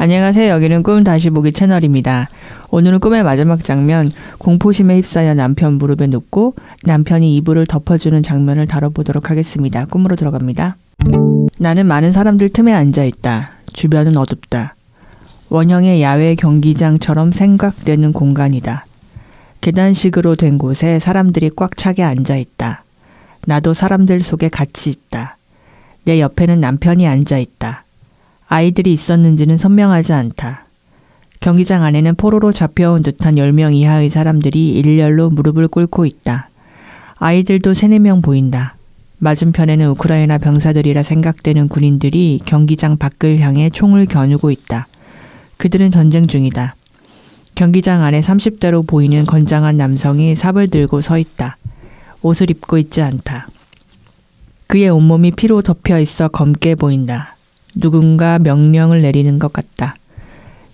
안녕하세요. 여기는 꿈 다시 보기 채널입니다. 오늘은 꿈의 마지막 장면, 공포심에 휩싸여 남편 무릎에 눕고 남편이 이불을 덮어주는 장면을 다뤄보도록 하겠습니다. 꿈으로 들어갑니다. 나는 많은 사람들 틈에 앉아있다. 주변은 어둡다. 원형의 야외 경기장처럼 생각되는 공간이다. 계단식으로 된 곳에 사람들이 꽉 차게 앉아있다. 나도 사람들 속에 같이 있다. 내 옆에는 남편이 앉아있다. 아이들이 있었는지는 선명하지 않다. 경기장 안에는 포로로 잡혀온 듯한 10명 이하의 사람들이 일렬로 무릎을 꿇고 있다. 아이들도 3, 4명 보인다. 맞은편에는 우크라이나 병사들이라 생각되는 군인들이 경기장 밖을 향해 총을 겨누고 있다. 그들은 전쟁 중이다. 경기장 안에 30대로 보이는 건장한 남성이 삽을 들고 서 있다. 옷을 입고 있지 않다. 그의 온몸이 피로 덮여 있어 검게 보인다. 누군가 명령을 내리는 것 같다.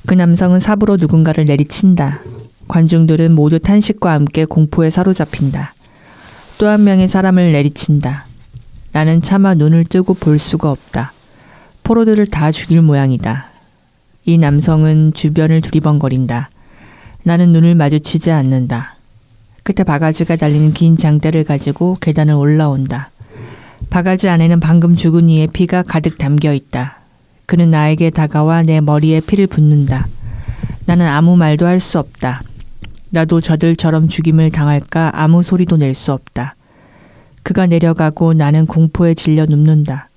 그 남성은 삽으로 누군가를 내리친다. 관중들은 모두 탄식과 함께 공포에 사로잡힌다. 또 한 명의 사람을 내리친다. 나는 차마 눈을 뜨고 볼 수가 없다. 포로들을 다 죽일 모양이다. 이 남성은 주변을 두리번거린다. 나는 눈을 마주치지 않는다. 끝에 바가지가 달리는 긴 장대를 가지고 계단을 올라온다. 바가지 안에는 방금 죽은 이의 피가 가득 담겨 있다. 그는 나에게 다가와 내 머리에 피를 붓는다. 나는 아무 말도 할 수 없다. 나도 저들처럼 죽임을 당할까 아무 소리도 낼 수 없다. 그가 내려가고 나는 공포에 질려 눕는다.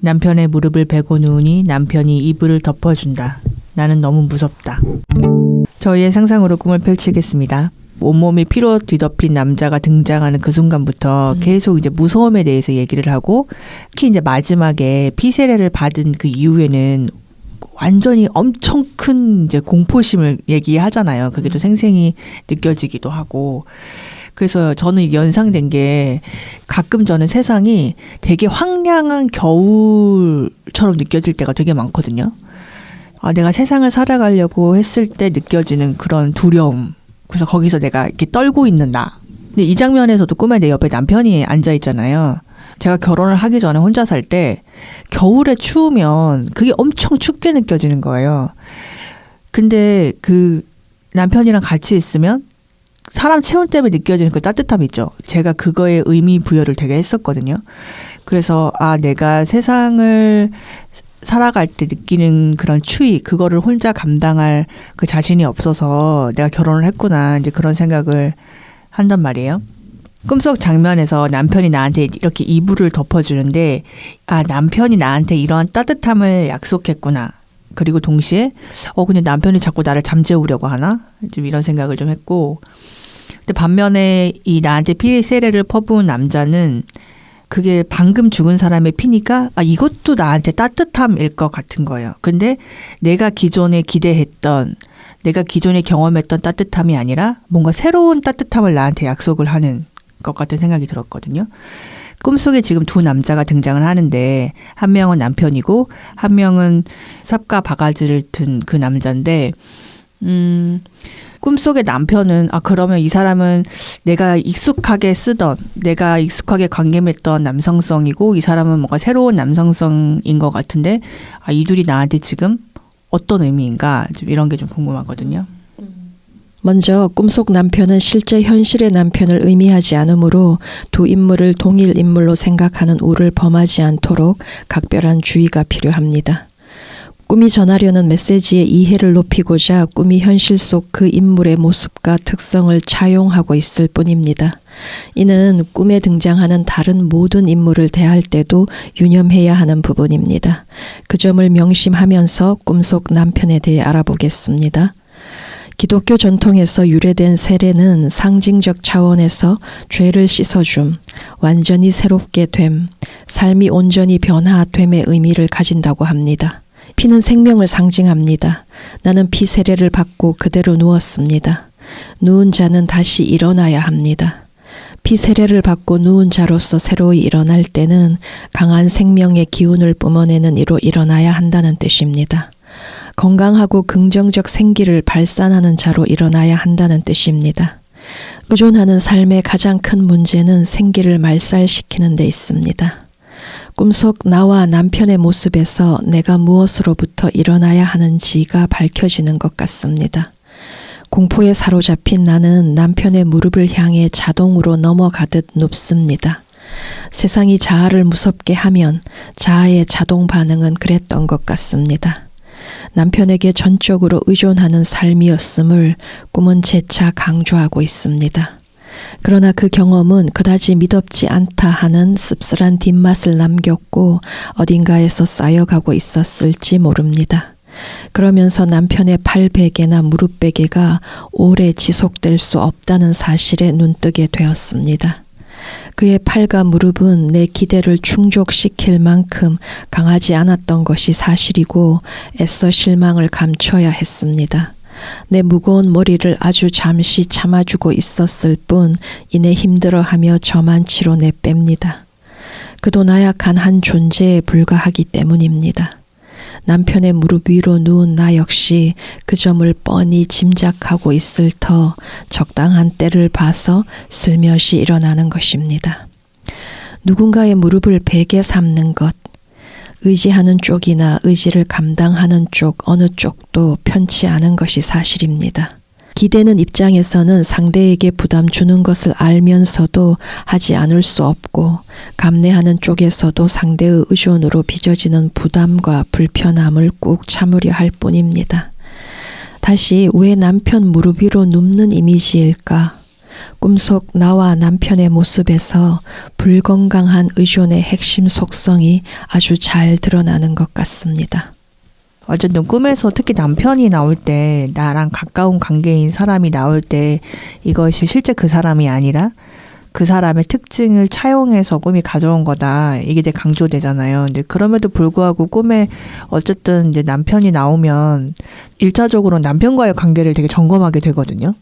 남편의 무릎을 베고 누우니 남편이 이불을 덮어준다. 나는 너무 무섭다. 저희의 상상으로 꿈을 펼치겠습니다. 온몸이 피로 뒤덮인 남자가 등장하는 그 순간부터 계속 이제 무서움에 대해서 얘기를 하고, 특히 이제 마지막에 피세례를 받은 그 이후에는 완전히 엄청 큰 이제 공포심을 얘기하잖아요. 그게 또 생생히 느껴지기도 하고. 그래서 저는 연상된 게, 가끔 저는 세상이 되게 황량한 겨울처럼 느껴질 때가 되게 많거든요. 내가 세상을 살아가려고 했을 때 느껴지는 그런 두려움. 그래서 거기서 내가 이렇게 떨고 있는 나. 근데 이 장면에서도 꿈에 내 옆에 남편이 앉아 있잖아요. 제가 결혼을 하기 전에 혼자 살 때 겨울에 추우면 그게 엄청 춥게 느껴지는 거예요. 근데 그 남편이랑 같이 있으면 사람 체온 때문에 느껴지는 그 따뜻함 있죠. 제가 그거에 의미 부여를 되게 했었거든요. 그래서 내가 세상을 살아갈 때 느끼는 그런 추위, 그거를 혼자 감당할 그 자신이 없어서 내가 결혼을 했구나, 이제 그런 생각을 한단 말이에요. 꿈속 장면에서 남편이 나한테 이렇게 이불을 덮어주는데, 남편이 나한테 이러한 따뜻함을 약속했구나. 그리고 동시에 근데 남편이 자꾸 나를 잠재우려고 하나? 좀 이런 생각을 좀 했고, 근데 반면에 이 나한테 피세례를 퍼부은 남자는 그게 방금 죽은 사람의 피니까 이것도 나한테 따뜻함일 것 같은 거예요. 근데 내가 기존에 기대했던, 내가 기존에 경험했던 따뜻함이 아니라 뭔가 새로운 따뜻함을 나한테 약속을 하는 것 같은 생각이 들었거든요. 꿈속에 지금 두 남자가 등장을 하는데, 한 명은 남편이고 한 명은 삽과 바가지를 든 그 남자인데, 꿈속의 남편은 그러면 이 사람은 내가 익숙하게 쓰던, 내가 익숙하게 관계했던 남성성이고, 이 사람은 뭔가 새로운 남성성인 것 같은데, 이 둘이 나한테 지금 어떤 의미인가, 좀 이런 게 좀 궁금하거든요. 먼저 꿈속 남편은 실제 현실의 남편을 의미하지 않으므로 두 인물을 동일 인물로 생각하는 우를 범하지 않도록 각별한 주의가 필요합니다. 꿈이 전하려는 메시지의 이해를 높이고자 꿈이 현실 속 그 인물의 모습과 특성을 차용하고 있을 뿐입니다. 이는 꿈에 등장하는 다른 모든 인물을 대할 때도 유념해야 하는 부분입니다. 그 점을 명심하면서 꿈속 남편에 대해 알아보겠습니다. 기독교 전통에서 유래된 세례는 상징적 차원에서 죄를 씻어줌, 완전히 새롭게 됨, 삶이 온전히 변화됨의 의미를 가진다고 합니다. 피는 생명을 상징합니다. 나는 피 세례를 받고 그대로 누웠습니다. 누운 자는 다시 일어나야 합니다. 피 세례를 받고 누운 자로서 새로이 일어날 때는 강한 생명의 기운을 뿜어내는 이로 일어나야 한다는 뜻입니다. 건강하고 긍정적 생기를 발산하는 자로 일어나야 한다는 뜻입니다. 의존하는 삶의 가장 큰 문제는 생기를 말살시키는 데 있습니다. 꿈속 나와 남편의 모습에서 내가 무엇으로부터 일어나야 하는지가 밝혀지는 것 같습니다. 공포에 사로잡힌 나는 남편의 무릎을 향해 자동으로 넘어가듯 눕습니다. 세상이 자아를 무섭게 하면 자아의 자동 반응은 그랬던 것 같습니다. 남편에게 전적으로 의존하는 삶이었음을 꿈은 재차 강조하고 있습니다. 그러나 그 경험은 그다지 미덥지 않다 하는 씁쓸한 뒷맛을 남겼고 어딘가에서 쌓여가고 있었을지 모릅니다. 그러면서 남편의 팔베개나 무릎베개가 오래 지속될 수 없다는 사실에 눈뜨게 되었습니다. 그의 팔과 무릎은 내 기대를 충족시킬 만큼 강하지 않았던 것이 사실이고 애써 실망을 감춰야 했습니다. 내 무거운 머리를 아주 잠시 참아주고 있었을 뿐 이내 힘들어하며 저만치로 내뺍니다. 그도 나약한 한 존재에 불과하기 때문입니다. 남편의 무릎 위로 누운 나 역시 그 점을 뻔히 짐작하고 있을 터 적당한 때를 봐서 슬며시 일어나는 것입니다. 누군가의 무릎을 베개 삼는 것, 의지하는 쪽이나 의지를 감당하는 쪽 어느 쪽도 편치 않은 것이 사실입니다. 기대는 입장에서는 상대에게 부담 주는 것을 알면서도 하지 않을 수 없고 감내하는 쪽에서도 상대의 의존으로 빚어지는 부담과 불편함을 꾹 참으려 할 뿐입니다. 다시 왜 남편 무릎 위로 눕는 이미지일까? 꿈속 나와 남편의 모습에서 불건강한 의존의 핵심 속성이 아주 잘 드러나는 것 같습니다. 어쨌든 꿈에서 특히 남편이 나올 때, 나랑 가까운 관계인 사람이 나올 때 이것이 실제 그 사람이 아니라 그 사람의 특징을 차용해서 꿈이 가져온 거다. 이게 되게 강조되잖아요. 근데 그럼에도 불구하고 꿈에 어쨌든 이제 남편이 나오면 1차적으로 남편과의 관계를 되게 점검하게 되거든요.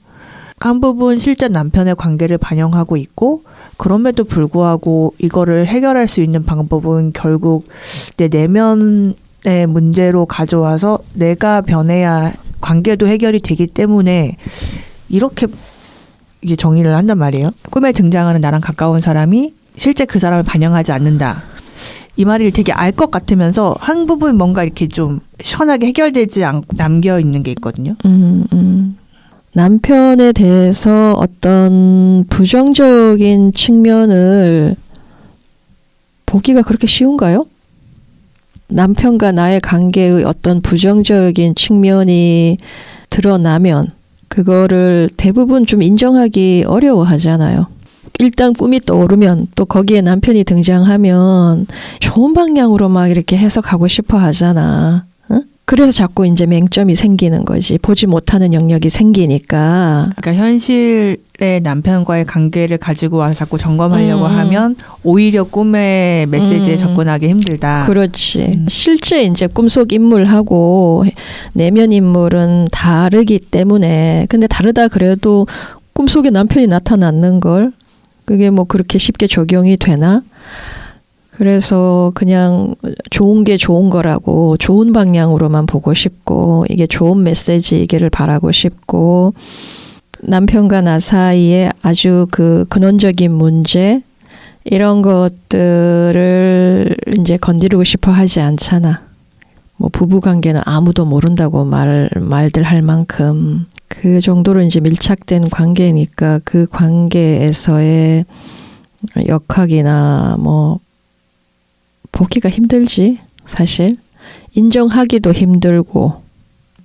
한 부분 실제 남편의 관계를 반영하고 있고, 그럼에도 불구하고 이거를 해결할 수 있는 방법은 결국 내 내면의 문제로 가져와서 내가 변해야 관계도 해결이 되기 때문에 이렇게 이제 정의를 한단 말이에요. 꿈에 등장하는 나랑 가까운 사람이 실제 그 사람을 반영하지 않는다. 이 말이 되게 알 것 같으면서 한 부분 뭔가 이렇게 좀 시원하게 해결되지 않고 남겨 있는 게 있거든요. 남편에 대해서 어떤 부정적인 측면을 보기가 그렇게 쉬운가요? 남편과 나의 관계의 어떤 부정적인 측면이 드러나면 그거를 대부분 좀 인정하기 어려워하잖아요. 일단 꿈이 떠오르면 또 거기에 남편이 등장하면 좋은 방향으로 막 이렇게 해석하고 싶어 하잖아. 응? 그래서 자꾸 이제 맹점이 생기는 거지. 보지 못하는 영역이 생기니까. 그러니까 현실의 남편과의 관계를 가지고 와서 자꾸 점검하려고 하면 오히려 꿈의 메시지에 접근하기 힘들다. 그렇지. 실제 이제 꿈속 인물하고 내면 인물은 다르기 때문에, 근데 다르다 그래도 꿈속에 남편이 나타났는 걸 그게 뭐 그렇게 쉽게 적용이 되나? 그래서 그냥 좋은 게 좋은 거라고 좋은 방향으로만 보고 싶고 이게 좋은 메시지이기를 바라고 싶고 남편과 나 사이에 아주 그 근원적인 문제 이런 것들을 이제 건드리고 싶어 하지 않잖아. 뭐 부부관계는 아무도 모른다고 말들 할 만큼 그 정도로 이제 밀착된 관계니까 그 관계에서의 역학이나 뭐 보기가 힘들지, 사실. 인정하기도 힘들고,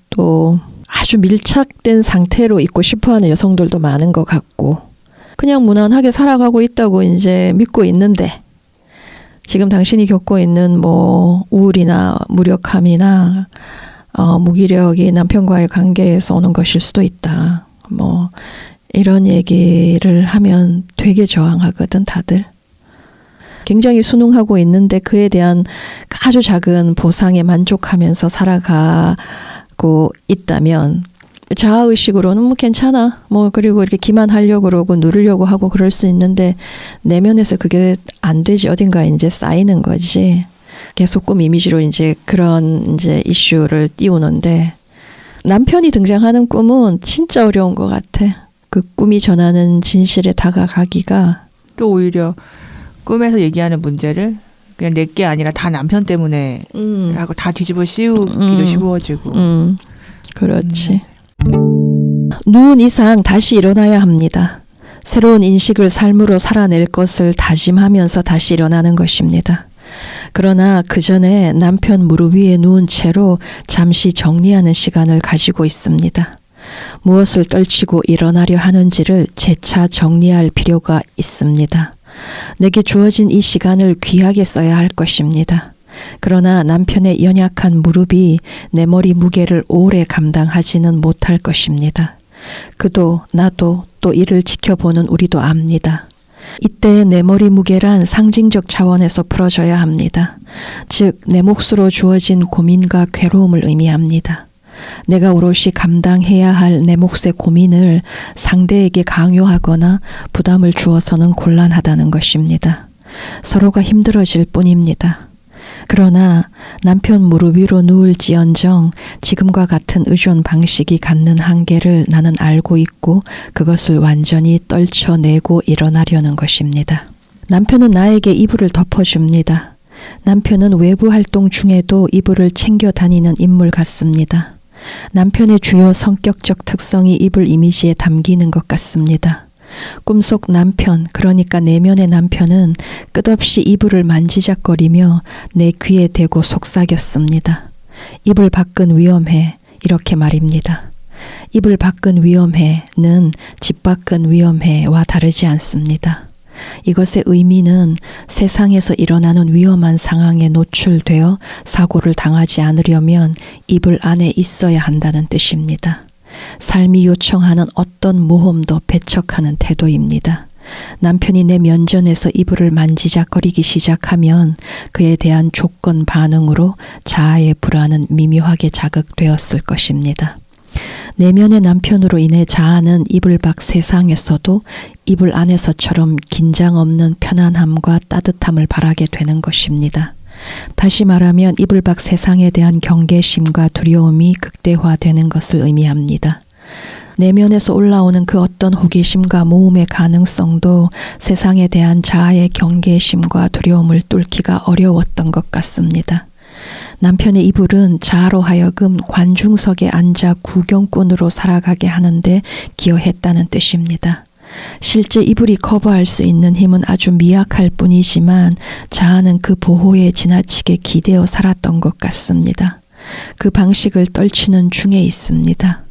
또 아주 밀착된 상태로 있고 싶어하는 여성들도 많은 것 같고, 그냥 무난하게 살아가고 있다고 이제 믿고 있는데, 지금 당신이 겪고 있는 뭐 우울이나 무력함이나 무기력이 남편과의 관계에서 오는 것일 수도 있다. 뭐 이런 얘기를 하면 되게 저항하거든, 다들. 굉장히 순응하고 있는데 그에 대한 아주 작은 보상에 만족하면서 살아가고 있다면 자아의식으로는 뭐 괜찮아. 뭐 그리고 이렇게 기만하려고 그러고 누르려고 하고 그럴 수 있는데 내면에서 그게 안 되지. 어딘가 이제 쌓이는 거지. 계속 꿈 이미지로 이제 그런 이제 이슈를 띄우는데 남편이 등장하는 꿈은 진짜 어려운 것 같아. 그 꿈이 전하는 진실에 다가가기가 또 오히려 꿈에서 얘기하는 문제를 그냥 내게 아니라 다 남편 때문에 하고 다 뒤집어 씌우기도 쉬워지고. 그렇지. 누운 이상 다시 일어나야 합니다. 새로운 인식을 삶으로 살아낼 것을 다짐하면서 다시 일어나는 것입니다. 그러나 그 전에 남편 무릎 위에 누운 채로 잠시 정리하는 시간을 가지고 있습니다. 무엇을 떨치고 일어나려 하는지를 재차 정리할 필요가 있습니다. 내게 주어진 이 시간을 귀하게 써야 할 것입니다. 그러나 남편의 연약한 무릎이 내 머리 무게를 오래 감당하지는 못할 것입니다. 그도 나도 또 이를 지켜보는 우리도 압니다. 이때 내 머리 무게란 상징적 차원에서 풀어져야 합니다. 즉, 내 몫으로 주어진 고민과 괴로움을 의미합니다. 내가 오롯이 감당해야 할 내 몫의 고민을 상대에게 강요하거나 부담을 주어서는 곤란하다는 것입니다. 서로가 힘들어질 뿐입니다. 그러나 남편 무릎 위로 누울지언정 지금과 같은 의존 방식이 갖는 한계를 나는 알고 있고 그것을 완전히 떨쳐내고 일어나려는 것입니다. 남편은 나에게 이불을 덮어줍니다. 남편은 외부 활동 중에도 이불을 챙겨 다니는 인물 같습니다. 남편의 주요 성격적 특성이 이불 이미지에 담기는 것 같습니다. 꿈속 남편, 그러니까 내면의 남편은 끝없이 이불을 만지작거리며 내 귀에 대고 속삭였습니다. 이불 밖은 위험해, 이렇게 말입니다. 이불 밖은 위험해는 집 밖은 위험해와 다르지 않습니다. 이것의 의미는 세상에서 일어나는 위험한 상황에 노출되어 사고를 당하지 않으려면 이불 안에 있어야 한다는 뜻입니다. 삶이 요청하는 어떤 모험도 배척하는 태도입니다. 남편이 내 면전에서 이불을 만지작거리기 시작하면 그에 대한 조건 반응으로 자아의 불안은 미묘하게 자극되었을 것입니다. 내면의 남편으로 인해 자아는 이불 밖 세상에서도 이불 안에서처럼 긴장 없는 편안함과 따뜻함을 바라게 되는 것입니다. 다시 말하면 이불 밖 세상에 대한 경계심과 두려움이 극대화되는 것을 의미합니다. 내면에서 올라오는 그 어떤 호기심과 모험의 가능성도 세상에 대한 자아의 경계심과 두려움을 뚫기가 어려웠던 것 같습니다. 남편의 이불은 자아로 하여금 관중석에 앉아 구경꾼으로 살아가게 하는데 기여했다는 뜻입니다. 실제 이불이 커버할 수 있는 힘은 아주 미약할 뿐이지만 자아는 그 보호에 지나치게 기대어 살았던 것 같습니다. 그 방식을 떨치는 중에 있습니다.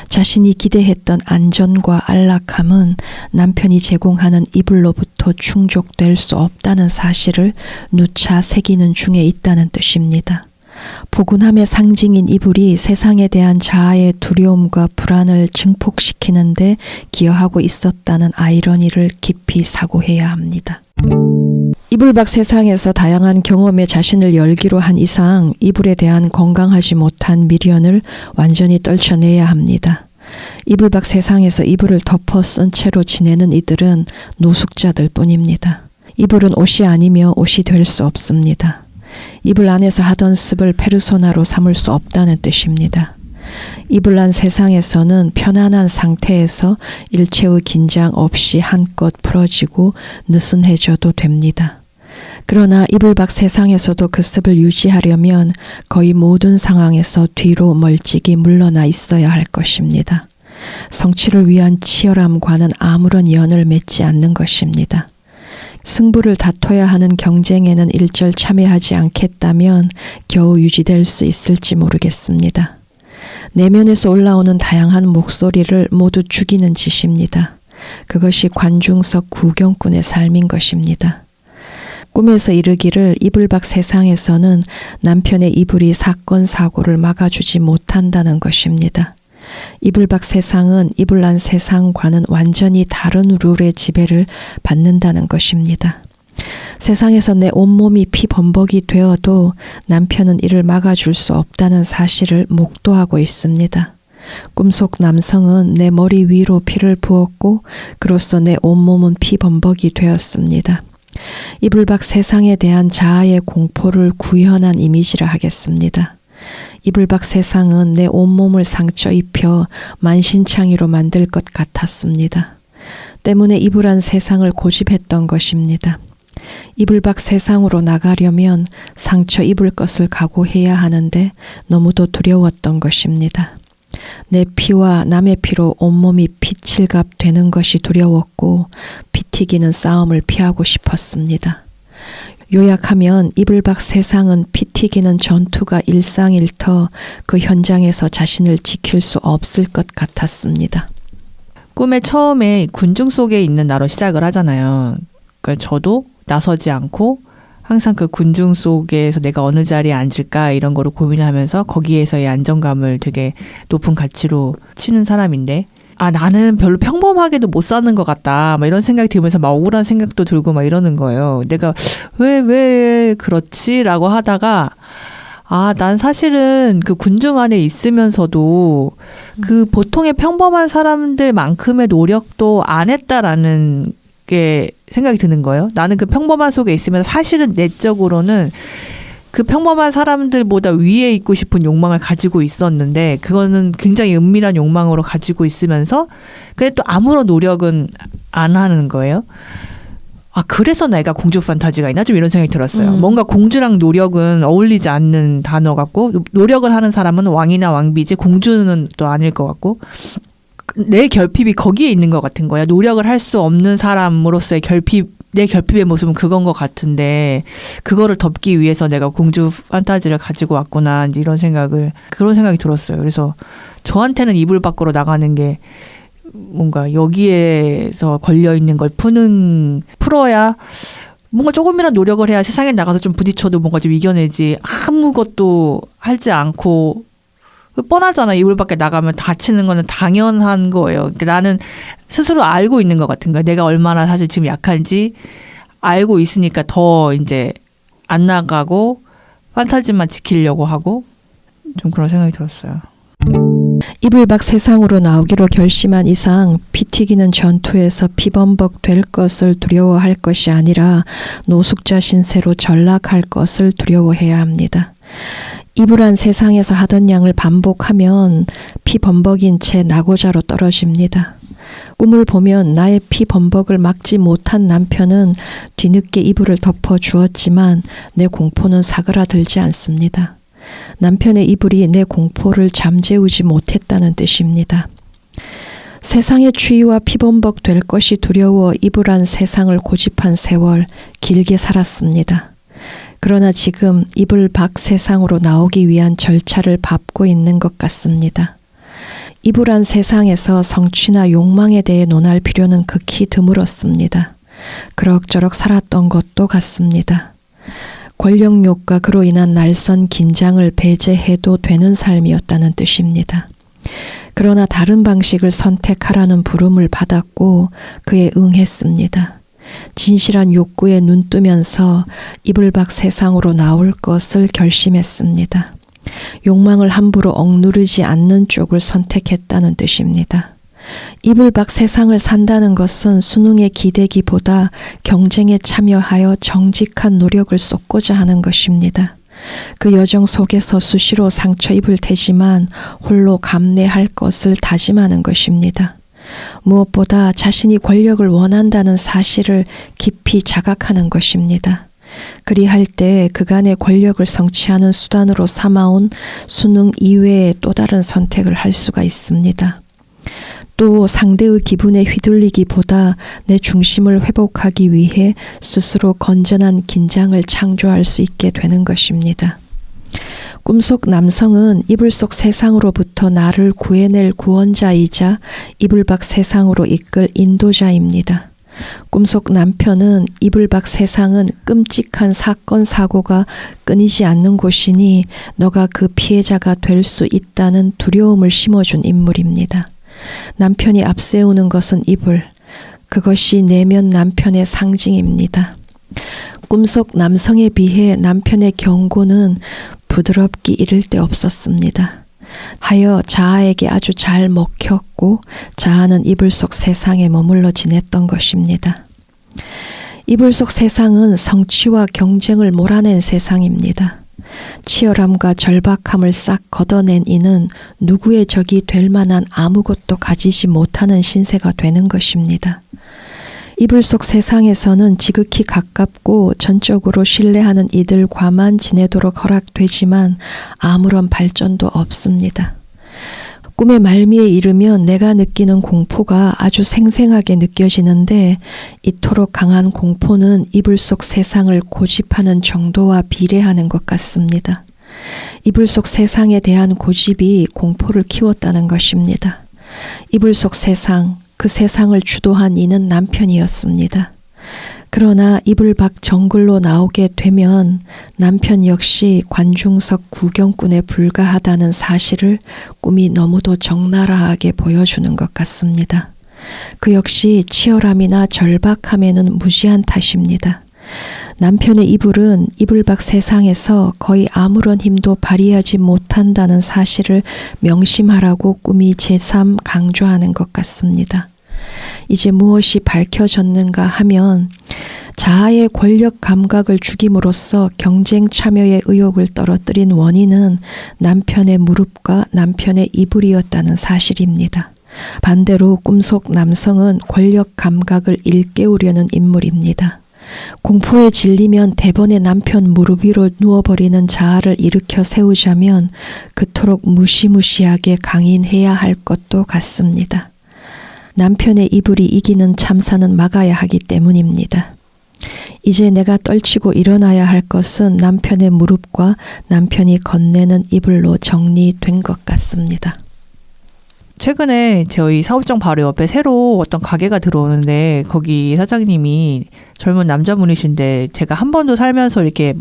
자신이 기대했던 안전과 안락함은 남편이 제공하는 이불로부터 충족될 수 없다는 사실을 누차 새기는 중에 있다는 뜻입니다. 포근함의 상징인 이불이 세상에 대한 자아의 두려움과 불안을 증폭시키는데 기여하고 있었다는 아이러니를 깊이 사고해야 합니다. 이불 밖 세상에서 다양한 경험에 자신을 열기로 한 이상 이불에 대한 건강하지 못한 미련을 완전히 떨쳐내야 합니다. 이불 밖 세상에서 이불을 덮어 쓴 채로 지내는 이들은 노숙자들 뿐입니다. 이불은 옷이 아니며 옷이 될 수 없습니다. 이불 안에서 하던 습을 페르소나로 삼을 수 없다는 뜻입니다. 이불 안 세상에서는 편안한 상태에서 일체의 긴장 없이 한껏 풀어지고 느슨해져도 됩니다. 그러나 이불 밖 세상에서도 그 습을 유지하려면 거의 모든 상황에서 뒤로 멀찍이 물러나 있어야 할 것입니다. 성취를 위한 치열함과는 아무런 연을 맺지 않는 것입니다. 승부를 다퉈야 하는 경쟁에는 일절 참여하지 않겠다면 겨우 유지될 수 있을지 모르겠습니다. 내면에서 올라오는 다양한 목소리를 모두 죽이는 짓입니다. 그것이 관중석 구경꾼의 삶인 것입니다. 꿈에서 이르기를 이불 밖 세상에서는 남편의 이불이 사건 사고를 막아주지 못한다는 것입니다. 이불 밖 세상은 이불 안 세상과는 완전히 다른 룰의 지배를 받는다는 것입니다. 세상에서 내 온몸이 피범벅이 되어도 남편은 이를 막아줄 수 없다는 사실을 목도하고 있습니다. 꿈속 남성은 내 머리 위로 피를 부었고 그로써 내 온몸은 피범벅이 되었습니다. 이불 밖 세상에 대한 자아의 공포를 구현한 이미지라 하겠습니다. 이불 밖 세상은 내 온몸을 상처 입혀 만신창이로 만들 것 같았습니다. 때문에 이불 안 세상을 고집했던 것입니다. 이불 밖 세상으로 나가려면 상처 입을 것을 각오해야 하는데 너무도 두려웠던 것입니다. 내 피와 남의 피로 온몸이 피칠갑 되는 것이 두려웠고 피 튀기는 싸움을 피하고 싶었습니다. 요약하면 이불 밖 세상은 피 튀기는 전투가 일상일터 그 현장에서 자신을 지킬 수 없을 것 같았습니다. 꿈에 처음에 군중 속에 있는 나로 시작을 하잖아요. 그러니까 저도 나서지 않고 항상 그 군중 속에서 내가 어느 자리에 앉을까 이런 거를 고민하면서 거기에서의 안정감을 되게 높은 가치로 치는 사람인데 나는 별로 평범하게도 못 사는 것 같다. 막 이런 생각이 들면서 막 억울한 생각도 들고 막 이러는 거예요. 내가 왜 그렇지? 라고 하다가 난 사실은 그 군중 안에 있으면서도 그 보통의 평범한 사람들만큼의 노력도 안 했다라는 게 생각이 드는 거예요. 나는 그 평범한 속에 있으면서 사실은 내적으로는 그 평범한 사람들보다 위에 있고 싶은 욕망을 가지고 있었는데 그거는 굉장히 은밀한 욕망으로 가지고 있으면서 근데 또 아무런 노력은 안 하는 거예요. 그래서 내가 공주 판타지가 있나? 좀 이런 생각이 들었어요. 뭔가 공주랑 노력은 어울리지 않는 단어 같고 노력을 하는 사람은 왕이나 왕비지 공주는 또 아닐 것 같고 내 결핍이 거기에 있는 것 같은 거야. 노력을 할 수 없는 사람으로서의 내 결핍의 모습은 그건 것 같은데 그거를 덮기 위해서 내가 공주 판타지를 가지고 왔구나 이제 그런 생각이 들었어요. 그래서 저한테는 이불 밖으로 나가는 게 뭔가 여기에서 걸려있는 걸 풀어야 뭔가 조금이라도 노력을 해야 세상에 나가서 좀 부딪혀도 뭔가 좀 이겨내지 아무것도 하지 않고 뻔하잖아. 이불 밖에 나가면 다치는 거는 당연한 거예요. 그러니까 나는 스스로 알고 있는 것 같은 거야. 내가 얼마나 사실 지금 약한지 알고 있으니까 더 이제 안 나가고 판타지만 지키려고 하고 좀 그런 생각이 들었어요. 이불 밖 세상으로 나오기로 결심한 이상 피 튀기는 전투에서 피범벅 될 것을 두려워할 것이 아니라 노숙자 신세로 전락할 것을 두려워해야 합니다. 이불한 세상에서 하던 양을 반복하면 피범벅인 채 낙오자로 떨어집니다. 꿈을 보면 나의 피범벅을 막지 못한 남편은 뒤늦게 이불을 덮어 주었지만 내 공포는 사그라들지 않습니다. 남편의 이불이 내 공포를 잠재우지 못했다는 뜻입니다. 세상의 추위와 피범벅 될 것이 두려워 이불한 세상을 고집한 세월 길게 살았습니다. 그러나 지금 이불 밖 세상으로 나오기 위한 절차를 밟고 있는 것 같습니다. 이불한 세상에서 성취나 욕망에 대해 논할 필요는 극히 드물었습니다. 그럭저럭 살았던 것도 같습니다. 권력욕과 그로 인한 날선 긴장을 배제해도 되는 삶이었다는 뜻입니다. 그러나 다른 방식을 선택하라는 부름을 받았고 그에 응했습니다. 진실한 욕구에 눈뜨면서 이불 밖 세상으로 나올 것을 결심했습니다. 욕망을 함부로 억누르지 않는 쪽을 선택했다는 뜻입니다. 이불 밖 세상을 산다는 것은 수능에 기대기보다 경쟁에 참여하여 정직한 노력을 쏟고자 하는 것입니다. 그 여정 속에서 수시로 상처 입을 테지만 홀로 감내할 것을 다짐하는 것입니다. 무엇보다 자신이 권력을 원한다는 사실을 깊이 자각하는 것입니다. 그리할 때 그간의 권력을 성취하는 수단으로 삼아온 수능 이외의 또 다른 선택을 할 수가 있습니다. 또 상대의 기분에 휘둘리기보다 내 중심을 회복하기 위해 스스로 건전한 긴장을 창조할 수 있게 되는 것입니다. 꿈속 남성은 이불 속 세상으로부터 나를 구해낼 구원자이자 이불 밖 세상으로 이끌 인도자입니다. 꿈속 남편은 이불 밖 세상은 끔찍한 사건 사고가 끊이지 않는 곳이니 너가 그 피해자가 될 수 있다는 두려움을 심어준 인물입니다. 남편이 앞세우는 것은 이불, 그것이 내면 남편의 상징입니다. 꿈속 남성에 비해 남편의 경고는 부드럽기 이를 데 없었습니다. 하여 자아에게 아주 잘 먹혔고 자아는 이불 속 세상에 머물러 지냈던 것입니다. 이불 속 세상은 성취와 경쟁을 몰아낸 세상입니다. 치열함과 절박함을 싹 걷어낸 이는 누구의 적이 될 만한 아무것도 가지지 못하는 신세가 되는 것입니다. 이불 속 세상에서는 지극히 가깝고 전적으로 신뢰하는 이들과만 지내도록 허락되지만 아무런 발전도 없습니다. 꿈의 말미에 이르면 내가 느끼는 공포가 아주 생생하게 느껴지는데 이토록 강한 공포는 이불 속 세상을 고집하는 정도와 비례하는 것 같습니다. 이불 속 세상에 대한 고집이 공포를 키웠다는 것입니다. 이불 속 세상, 그 세상을 주도한 이는 남편이었습니다. 그러나 이불 밖 정글로 나오게 되면 남편 역시 관중석 구경꾼에 불과하다는 사실을 꿈이 너무도 적나라하게 보여주는 것 같습니다. 그 역시 치열함이나 절박함에는 무지한 탓입니다. 남편의 이불은 이불 밖 세상에서 거의 아무런 힘도 발휘하지 못한다는 사실을 명심하라고 꿈이 제3 강조하는 것 같습니다. 이제 무엇이 밝혀졌는가 하면 자아의 권력 감각을 죽임으로써 경쟁 참여의 의욕을 떨어뜨린 원인은 남편의 무릎과 남편의 이불이었다는 사실입니다. 반대로 꿈속 남성은 권력 감각을 일깨우려는 인물입니다. 공포에 질리면 대번에 남편 무릎 위로 누워버리는 자아를 일으켜 세우자면 그토록 무시무시하게 강인해야 할 것도 같습니다. 남편의 이불이 이기는 참사는 막아야 하기 때문입니다. 이제 내가 떨치고 일어나야 할 것은 남편의 무릎과 남편이 건네는 이불로 정리된 것 같습니다. 최근에 저희 사업장 바로 옆에 새로 어떤 가게가 들어오는데 거기 사장님이 젊은 남자분이신데 제가 한 번도 살면서 이렇게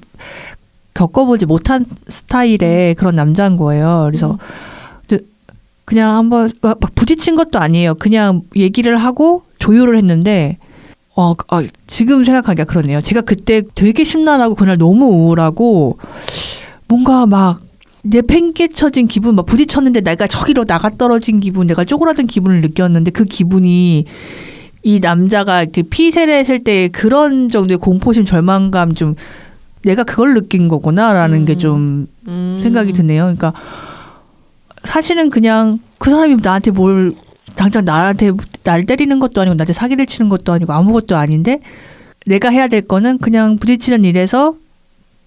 겪어보지 못한 스타일의 그런 남자인 거예요. 그래서 그냥 한번 막 부딪힌 것도 아니에요. 그냥 얘기를 하고 조율을 했는데 지금 생각하기가 그러네요. 제가 그때 되게 심란하고 그날 너무 우울하고 뭔가 막 내 팽개쳐진 기분, 막 부딪혔는데 내가 저기로 나가 떨어진 기분, 내가 쪼그라든 기분을 느꼈는데 그 기분이 이 남자가 이렇게 피세례했을 때 그런 정도의 공포심, 절망감 좀 내가 그걸 느낀 거구나라는 게 좀 생각이 드네요. 그러니까 사실은 그냥 그 사람이 나한테 뭘 당장 날 때리는 것도 아니고 나한테 사기를 치는 것도 아니고 아무것도 아닌데 내가 해야 될 거는 그냥 부딪히는 일에서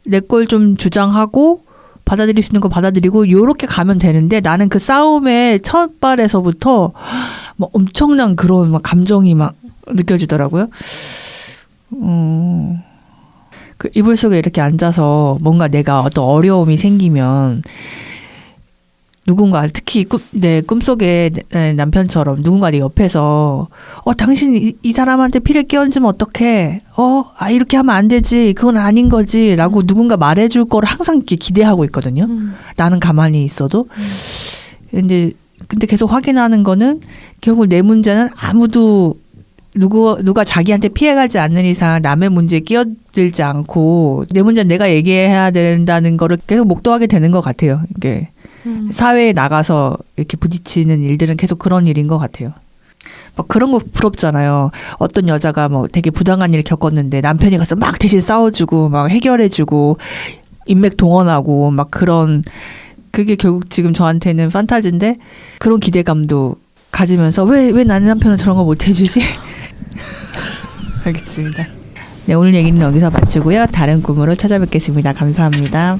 내 걸 좀 주장하고 받아들일 수 있는 거 받아들이고 요렇게 가면 되는데 나는 그 싸움의 첫 발에서부터 막 엄청난 그런 막 감정이 막 느껴지더라고요. 그 이불 속에 이렇게 앉아서 뭔가 내가 어떤 어려움이 생기면 누군가 특히 내 꿈속에 내 남편처럼 누군가 내 옆에서 당신 이 사람한테 피를 끼얹으면 어떡해? 이렇게 하면 안 되지. 그건 아닌 거지. 라고 누군가 말해줄 거를 항상 이렇게 기대하고 있거든요. 나는 가만히 있어도. 근데 계속 확인하는 거는 결국 내 문제는 아무도 누가 자기한테 피해가지 않는 이상 남의 문제에 끼어들지 않고 내 문제는 내가 얘기해야 된다는 거를 계속 목도하게 되는 것 같아요. 이게. 사회에 나가서 이렇게 부딪히는 일들은 계속 그런 일인 것 같아요. 막 그런 거 부럽잖아요. 어떤 여자가 뭐 되게 부당한 일을 겪었는데 남편이 가서 막 대신 싸워주고 막 해결해주고 인맥 동원하고 막 그런 그게 결국 지금 저한테는 판타지인데 그런 기대감도 가지면서 왜 나는 남편은 저런 거 못 해주지? 알겠습니다. 네, 오늘 얘기는 여기서 마치고요. 다른 꿈으로 찾아뵙겠습니다. 감사합니다.